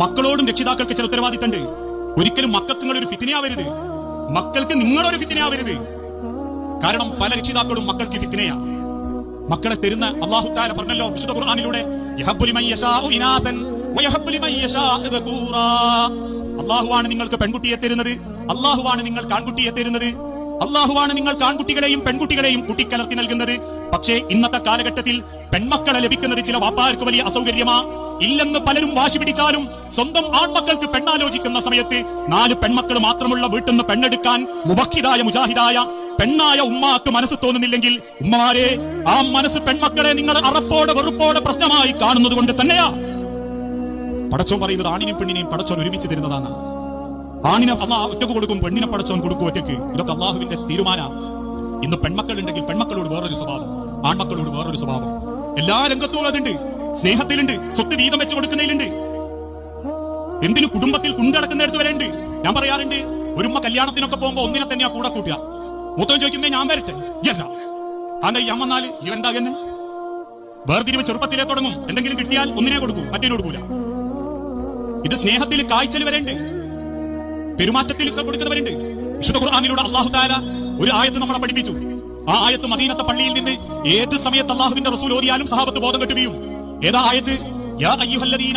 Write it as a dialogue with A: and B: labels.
A: മക്കളോടും രക്ഷിതാക്കൾക്ക് ചില ഉത്തരവാദിത്തമുണ്ട്. ഒരിക്കലും മക്കൾക്ക് നിങ്ങളൊരു ഫിത്നയാവരുത്, മക്കൾക്ക് നിങ്ങളൊരു ഫിത്നയാവരുത്. കാരണം പല രക്ഷിതാക്കളും മക്കൾക്ക് ഫിത്നയാ. മക്കളെ തരുന്ന അല്ലാഹു തആല പറഞ്ഞല്ലോ വിശുദ്ധ ഖുർആനിലൂടെ, അല്ലാഹുവാണ് നിങ്ങൾക്ക് പെൺകുട്ടിയെ തരുന്നത്, അല്ലാഹുവാണ് നിങ്ങൾ ആൺകുട്ടിയെ തരുന്നത്, അല്ലാഹുവാണ് നിങ്ങൾ ആൺകുട്ടികളെയും പെൺകുട്ടികളെയും കുട്ടിക്കലർത്തി നൽകുന്നത്. പക്ഷേ ഇന്നത്തെ കാലഘട്ടത്തിൽ പെൺമക്കളെ ലഭിക്കുന്നത് ചില വാപ്പാർക്ക് വലിയ അസൗകര്യമാ. ഇല്ലെന്ന് പലരും വാശി പിടിച്ചാലും സ്വന്തം ആൺമക്കൾക്ക് പെണ്ണാലോചിക്കുന്ന സമയത്ത് 4 പെൺമക്കൾ മാത്രമുള്ള വീട്ടിൽ നിന്ന് പെണ്ണെടുക്കാൻ മുവഹിദായ മുജാഹിദായ പെണ്ണായ ഉമ്മാക്ക് മനസ്സ് തോന്നുന്നില്ലെങ്കിൽ, ഉമ്മമാരെ, ആ മനസ്സ് പെൺമക്കളെ നിങ്ങൾ അറപ്പോടെ വെറുപ്പോടെ പ്രശ്നമായി കാണുന്നത് കൊണ്ട് തന്നെയാ പടച്ചോൻ പറയുന്നത് ആണിനെയും പെണ്ണിനെയും പടച്ചോൻ ഒരുമിച്ച് തരുന്നതാണ്. ആണിനെ അല്ലാഹു ഒറ്റക്ക് കൊടുക്കും, പെണ്ണിനെ പടച്ചോൻ കൊടുക്കും ഒറ്റക്ക്. ഇതൊക്കെ അല്ലാഹുവിന്റെ തീരുമാനമാണ്. ഇന്ന് പെൺമക്കൾ ഉണ്ടെങ്കിൽ പെൺമക്കളോട് വേറൊരു സ്വഭാവം, ആൺമക്കളോട് വേറൊരു സ്വഭാവം. എല്ലാ രംഗത്തും അതുണ്ട്. സ്നേഹത്തിലുണ്ട്, സ്വത്ത് വീതം വെച്ച് കൊടുക്കുന്നതിലുണ്ട്, എന്തിനു കുടുംബത്തിൽ കുണ്ടടക്കുന്നിടത്ത് വരെ ഉണ്ട്. ഞാൻ പറയാറുണ്ട്, ഒരു ഉമ്മ കല്യാണത്തിനൊക്കെ പോകുമ്പോ ഒന്നിനെ തന്നെയാ കൂടെ കൂട്ടുക. മൂത്തം ചോദിക്കുന്നേ ഞാൻ വരട്ടെ, എന്താ അങ്ങനെ ഞാൻ വന്നാല് ഇവന്താ തന്നെ വേർതിരിവ് ചെറുപ്പത്തിലേ തുടങ്ങും. എന്തെങ്കിലും കിട്ടിയാൽ ഒന്നിനെ കൊടുക്കും, മറ്റേനെ കൊടുക്കൂല. ഇത് സ്നേഹത്തിൽ കാഴ്ചൽ വരെയുണ്ട്, പെരുമാറ്റത്തിൽ കൊടുക്കുന്നവരുണ്ട്. വിശുദ്ധ ഖുർആനിലൂടെ അല്ലാഹു തആല ഒരു ആയത്ത് നമ്മളെ പഠിപ്പിച്ചു. ആ ആയത്ത് മദീനത്തെ പള്ളിയിൽ നിന്ന് ഏത് സമയത്ത് അല്ലാഹുവിന്റെ റസൂൽ ഓതിയാലും സഹാബത്ത് ബോധം കെട്ട് വീഴും. ഏതാ ആയത്ത്? യാ അയ്യുഹല്ലദീന